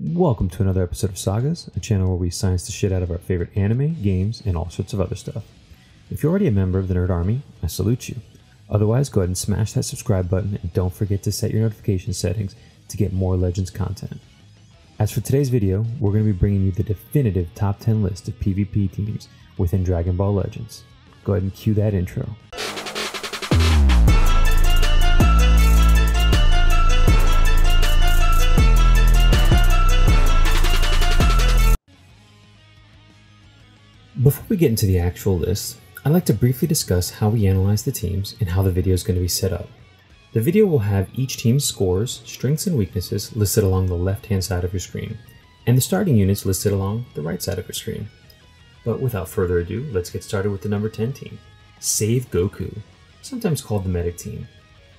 Welcome to another episode of Sagas, a channel where we science the shit out of our favorite anime, games, and all sorts of other stuff. If you're already a member of the Nerd Army, I salute you. Otherwise, go ahead and smash that subscribe button and don't forget to set your notification settings to get more Legends content. As for today's video, we're going to be bringing you the definitive top 10 list of PvP teams within Dragon Ball Legends. Go ahead and cue that intro. Before we get into the actual list, I'd like to briefly discuss how we analyze the teams and how the video is going to be set up. The video will have each team's scores, strengths, and weaknesses listed along the left-hand side of your screen, and the starting units listed along the right side of your screen. But without further ado, let's get started with the number 10 team, Save Goku, sometimes called the Medic Team.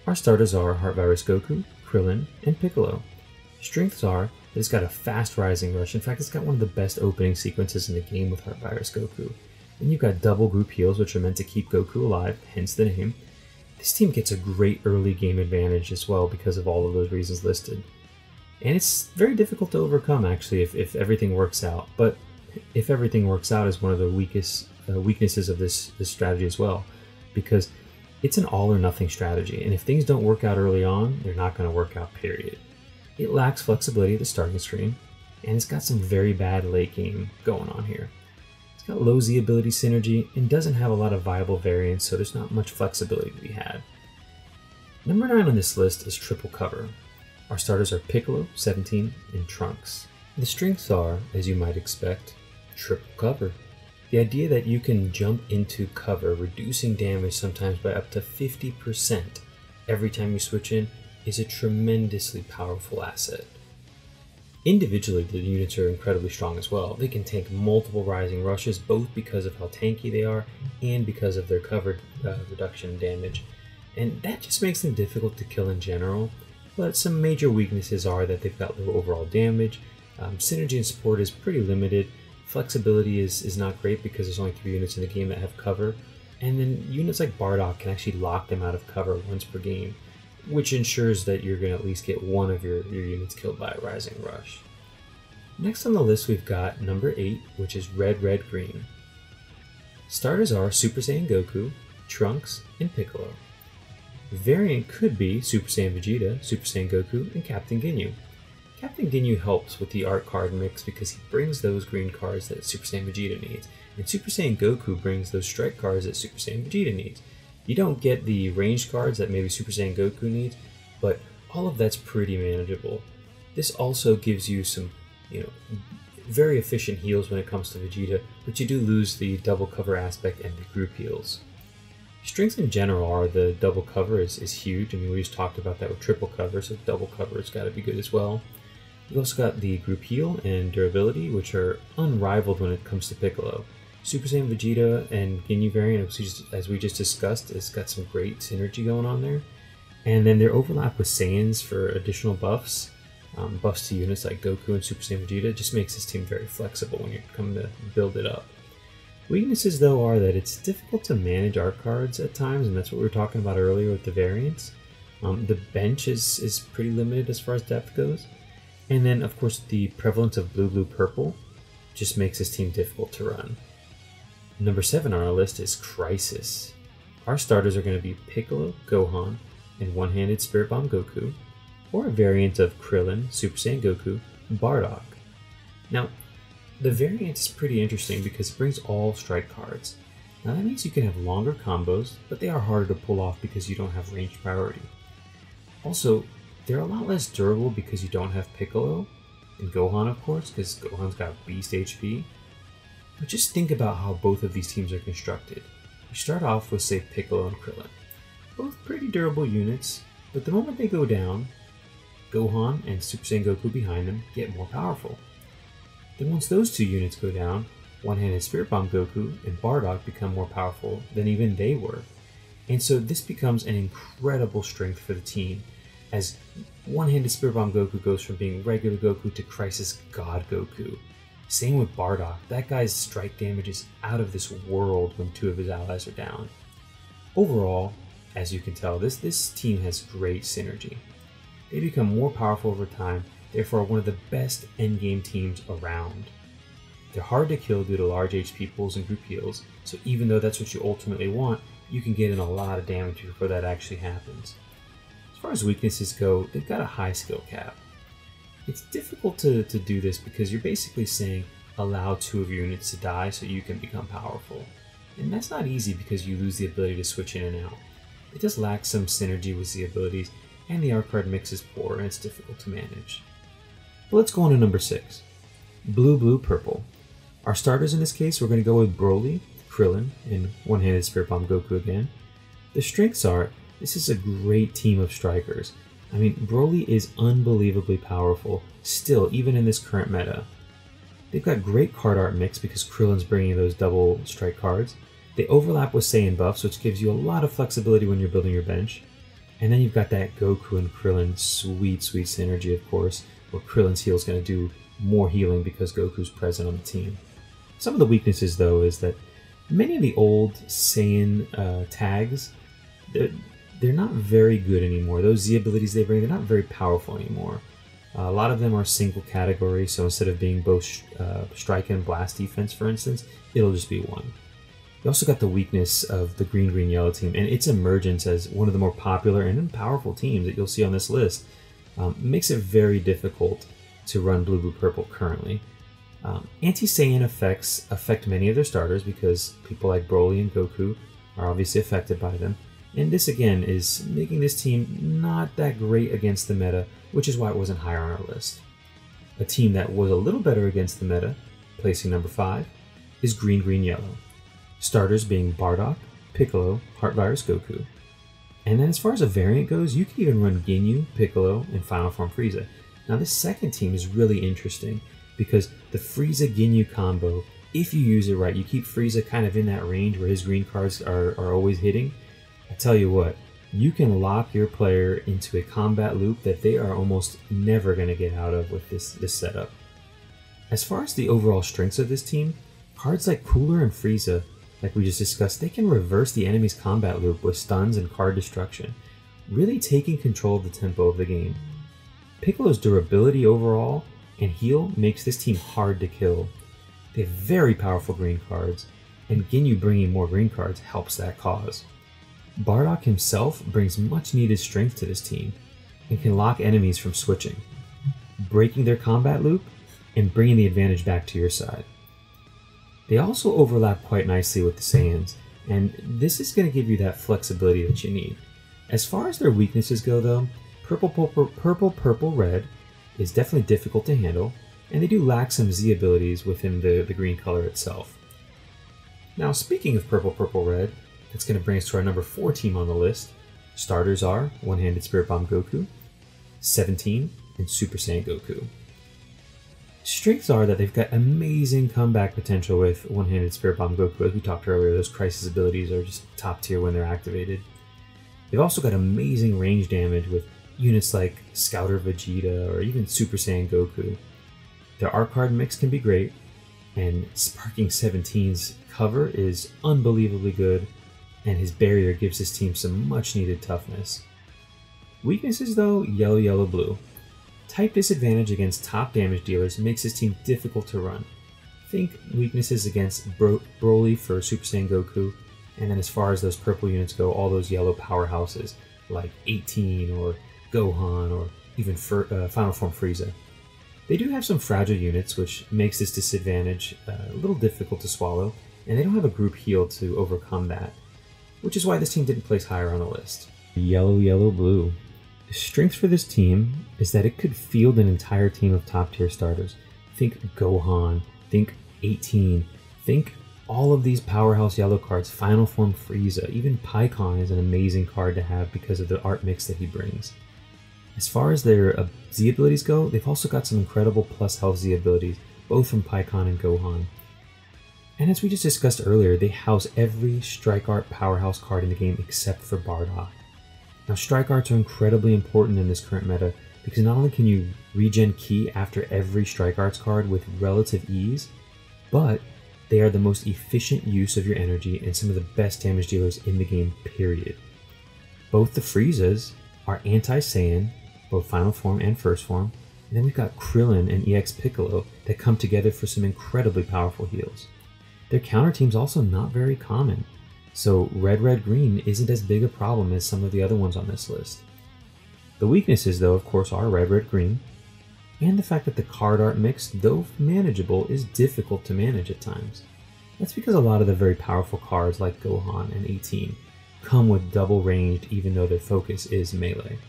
Our starters are Heart Virus Goku, Krillin, and Piccolo. Strengths are that it's got a fast rising rush. In fact, it's got one of the best opening sequences in the game with Heart Virus Goku. And you've got double group heals, which are meant to keep Goku alive, hence the name. This team gets a great early game advantage as well because of all of those reasons listed. And it's very difficult to overcome, actually, if everything works out. But if everything works out is one of the weaknesses of this strategy as well, because it's an all or nothing strategy. And if things don't work out early on, they're not going to work out, period. It lacks flexibility at the starting screen, and it's got some very bad late game going on here. It's got low Z ability synergy and doesn't have a lot of viable variants, so there's not much flexibility to be had. Number 9 on this list is Triple Cover. Our starters are Piccolo, 17, and Trunks. The strengths are, as you might expect, Triple Cover. The idea that you can jump into cover, reducing damage sometimes by up to 50% every time you switch in, is a tremendously powerful asset. Individually, the units are incredibly strong as well. They can take multiple rising rushes, both because of how tanky they are and because of their cover reduction damage. And that just makes them difficult to kill in general, but some major weaknesses are that they've got low overall damage, synergy and support is pretty limited, flexibility is not great because there's only 3 units in the game that have cover, and then units like Bardock can actually lock them out of cover once per game, which ensures that you're going to at least get one of your units killed by a rising rush. Next on the list we've got number 8, which is Red Red Green. Starters are Super Saiyan Goku, Trunks, and Piccolo. The variant could be Super Saiyan Vegeta, Super Saiyan Goku, and Captain Ginyu. Captain Ginyu helps with the art card mix because he brings those green cards that Super Saiyan Vegeta needs, and Super Saiyan Goku brings those strike cards that Super Saiyan Vegeta needs. You don't get the range cards that maybe Super Saiyan Goku needs, but all of that's pretty manageable. This also gives you some, very efficient heals when it comes to Vegeta, but you do lose the double cover aspect and the group heals. Strengths in general are the double cover is huge. I mean, we just talked about that with triple cover, so double cover has got to be good as well. You've also got the group heal and durability, which are unrivaled when it comes to Piccolo. Super Saiyan Vegeta and Ginyu variant, as we just discussed, has got some great synergy going on there. And then their overlap with Saiyans for additional buffs, buffs to units like Goku and Super Saiyan Vegeta, just makes this team very flexible when you're coming to build it up. Weaknesses, though, are that it's difficult to manage art cards at times, and that's what we were talking about earlier with the variants. The bench is pretty limited as far as depth goes. And then, of course, the prevalence of blue, blue, purple just makes this team difficult to run. Number 7 on our list is Crisis. Our starters are going to be Piccolo, Gohan, and one-handed Spirit Bomb Goku, or a variant of Krillin, Super Saiyan Goku, and Bardock. Now, the variant is pretty interesting because it brings all strike cards. Now that means you can have longer combos, but they are harder to pull off because you don't have range priority. Also, they're a lot less durable because you don't have Piccolo, and Gohan of course, because Gohan's got beast HP. But just think about how both of these teams are constructed. You start off with, say, Piccolo and Krillin. Both pretty durable units, but the moment they go down, Gohan and Super Saiyan Goku behind them get more powerful. Then once those 2 units go down, one-handed Spirit Bomb Goku and Bardock become more powerful than even they were. And so this becomes an incredible strength for the team, as one-handed Spirit Bomb Goku goes from being regular Goku to Crisis God Goku. Same with Bardock. That guy's strike damage is out of this world when 2 of his allies are down. Overall, as you can tell, this team has great synergy. They become more powerful over time, therefore one of the best endgame teams around. They're hard to kill due to large HP pools and group heals, so even though that's what you ultimately want, you can get in a lot of damage before that actually happens. As far as weaknesses go, they've got a high skill cap. It's difficult to do this because you're basically saying allow 2 of your units to die so you can become powerful. And that's not easy because you lose the ability to switch in and out. It does lack some synergy with the abilities, and the art card mix is poor and it's difficult to manage. But let's go on to number 6. Blue, blue, purple. Our starters in this case, we're going to go with Broly, Krillin, and one-handed Spirit Bomb Goku again. The strengths are, this is a great team of strikers. I mean, Broly is unbelievably powerful, still, even in this current meta. They've got great card art mix because Krillin's bringing those double strike cards. They overlap with Saiyan buffs, which gives you a lot of flexibility when you're building your bench. And then you've got that Goku and Krillin sweet, sweet synergy, of course, where Krillin's heal is going to do more healing because Goku's present on the team. Some of the weaknesses, though, is that many of the old Saiyan tags, they're not very good anymore. Those Z abilities they bring, they're not very powerful anymore. A lot of them are single category, so instead of being both strike and blast defense, for instance, it'll just be one. You also got the weakness of the green, green, yellow team, and its emergence as one of the more popular and powerful teams that you'll see on this list makes it very difficult to run blue, blue, purple currently. Anti-Saiyan effects affect many of their starters because people like Broly and Goku are obviously affected by them. And this again is making this team not that great against the meta, which is why it wasn't higher on our list. A team that was a little better against the meta, placing number 5, is green, green, yellow. Starters being Bardock, Piccolo, Heart Virus Goku. And then as far as a variant goes, you can even run Ginyu, Piccolo, and Final Form Frieza. Now this second team is really interesting because the Frieza-Ginyu combo, if you use it right, you keep Frieza kind of in that range where his green cards are always hitting. I tell you what, you can lock your player into a combat loop that they are almost never going to get out of with this setup. As far as the overall strengths of this team, cards like Cooler and Frieza, like we just discussed, they can reverse the enemy's combat loop with stuns and card destruction, really taking control of the tempo of the game. Piccolo's durability overall and heal makes this team hard to kill. They have very powerful green cards, and Ginyu bringing more green cards helps that cause. Bardock himself brings much needed strength to this team and can lock enemies from switching, breaking their combat loop and bringing the advantage back to your side. They also overlap quite nicely with the Saiyans, and this is going to give you that flexibility that you need. As far as their weaknesses go though, purple, red is definitely difficult to handle, and they do lack some Z abilities within the green color itself. Now speaking of purple, red, that's going to bring us to our number 4 team on the list. Starters are One-Handed Spirit Bomb Goku, 17, and Super Saiyan Goku. Strengths are that they've got amazing comeback potential with One-Handed Spirit Bomb Goku. As we talked earlier, those crisis abilities are just top tier when they're activated. They've also got amazing range damage with units like Scouter Vegeta or even Super Saiyan Goku. Their art card mix can be great, and Sparking 17's cover is unbelievably good, and his barrier gives his team some much needed toughness. Weaknesses though, yellow, yellow, blue. Type disadvantage against top damage dealers makes his team difficult to run. Think weaknesses against Broly for Super Saiyan Goku, and then as far as those purple units go, all those yellow powerhouses like 18 or Gohan or even Final Form Frieza. They do have some fragile units, which makes this disadvantage a little difficult to swallow, and they don't have a group heal to overcome that, which is why this team didn't place higher on the list. Yellow, yellow, blue. The strength for this team is that it could field an entire team of top tier starters. Think Gohan, think 18, think all of these powerhouse yellow cards, Final Form Frieza, even Pikkon is an amazing card to have because of the art mix that he brings. As far as their Z abilities go, they've also got some incredible plus health Z abilities, both from Pikkon and Gohan. And as we just discussed earlier, they house every Strike Art powerhouse card in the game except for Bardock. Now Strike Arts are incredibly important in this current meta because not only can you regen ki after every Strike Arts card with relative ease, but they are the most efficient use of your energy and some of the best damage dealers in the game, period. Both the Friezas are anti-Saiyan, both Final Form and First Form, And then we've got Krillin and EX Piccolo that come together for some incredibly powerful heals. Their counter team's also not very common, so red-red-green isn't as big a problem as some of the other ones on this list. The weaknesses, though, of course, are red-red-green, and the fact that the card art mix, though manageable, is difficult to manage at times. That's because a lot of the very powerful cards like Gohan and 18 come with double ranged even though their focus is melee.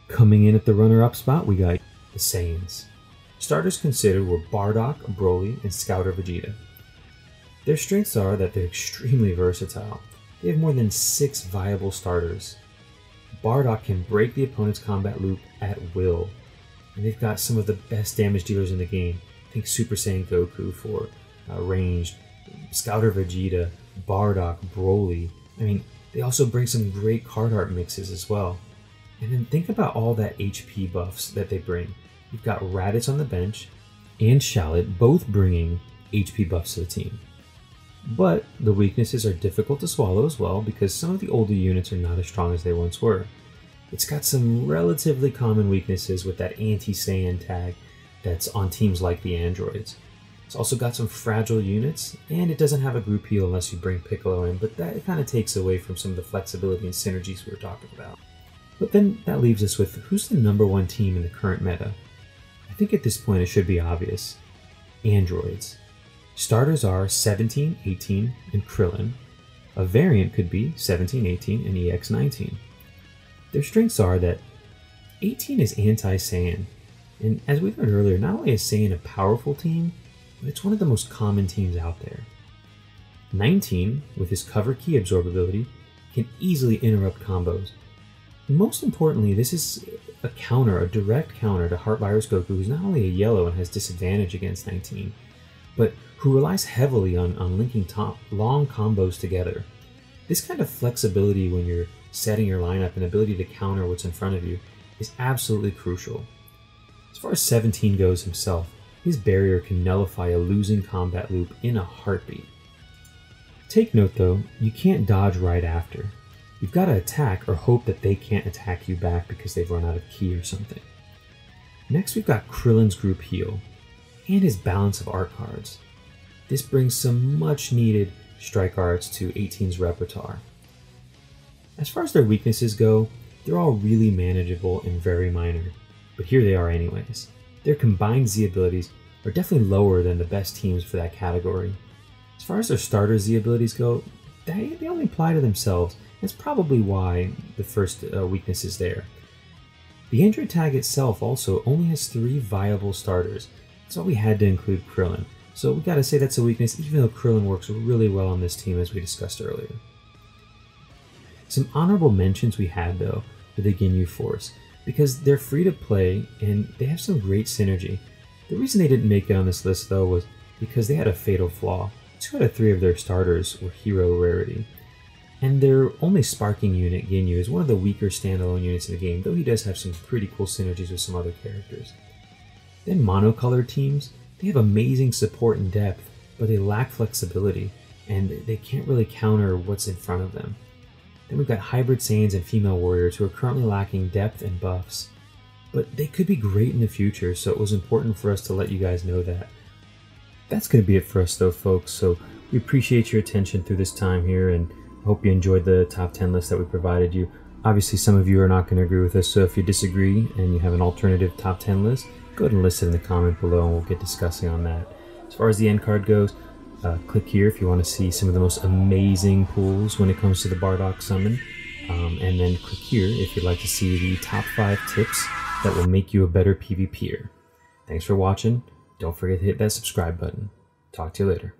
Coming in at the runner-up spot, we got the Saiyans. Starters considered were Bardock, Broly, and Scouter Vegeta. Their strengths are that they're extremely versatile. They have more than 6 viable starters. Bardock can break the opponent's combat loop at will, and they've got some of the best damage dealers in the game. Think Super Saiyan Goku for ranged, Scouter Vegeta, Bardock, Broly. I mean, they also bring some great card art mixes as well. And then think about all that HP buffs that they bring. You've got Raditz on the bench and Shallot both bringing HP buffs to the team. But the weaknesses are difficult to swallow as well because some of the older units are not as strong as they once were. It's got some relatively common weaknesses with that anti-Saiyan tag that's on teams like the androids. It's also got some fragile units, and it doesn't have a group heal unless you bring Piccolo in, but that kind of takes away from some of the flexibility and synergies we were talking about. But then that leaves us with who's the #1 team in the current meta? I think at this point it should be obvious. Androids. Starters are 17, 18, and Krillin. A variant could be 17, 18, and EX19. Their strengths are that 18 is anti-Saiyan, and as we learned earlier, not only is Saiyan a powerful team, but it's one of the most common teams out there. 19, with his cover key absorbability, can easily interrupt combos. Most importantly, this is a counter, a direct counter to Heart Virus Goku, who's not only a yellow and has disadvantage against 19, but who relies heavily on linking long combos together. This kind of flexibility when you're setting your lineup and ability to counter what's in front of you is absolutely crucial. As far as 17 goes himself, his barrier can nullify a losing combat loop in a heartbeat. Take note though, you can't dodge right after. You've got to attack or hope that they can't attack you back because they've run out of ki or something. Next we've got Krillin's group heal and his balance of art cards. This brings some much needed strike arts to 18's repertoire. As far as their weaknesses go, they're all really manageable and very minor, but here they are anyways. Their combined Z abilities are definitely lower than the best teams for that category. As far as their starter Z abilities go, they only apply to themselves. That's probably why the first weakness is there. The Android tag itself also only has 3 viable starters. That's why we had to include Krillin. So we gotta say that's a weakness, even though Krillin works really well on this team as we discussed earlier. Some honorable mentions we had though for the Ginyu Force, because they're free to play and they have some great synergy. The reason they didn't make it on this list though was because they had a fatal flaw. 2 out of 3 of their starters were hero rarity. And their only sparking unit, Ginyu, is one of the weaker standalone units in the game, though he does have some pretty cool synergies with some other characters. Then monocolored teams, they have amazing support and depth, but they lack flexibility, and they can't really counter what's in front of them. Then we've got hybrid Saiyans and female warriors who are currently lacking depth and buffs. But they could be great in the future, so it was important for us to let you guys know that. That's going to be it for us though, folks, so we appreciate your attention through this time here, and hope you enjoyed the top 10 list that we provided you. Obviously, some of you are not going to agree with us, so if you disagree and you have an alternative top 10 list, go ahead and list it in the comment below and we'll get discussing on that. As far as the end card goes, click here if you want to see some of the most amazing pulls when it comes to the Bardock summon, and then click here if you'd like to see the top 5 tips that will make you a better PvPer. Thanks for watching. Don't forget to hit that subscribe button. Talk to you later.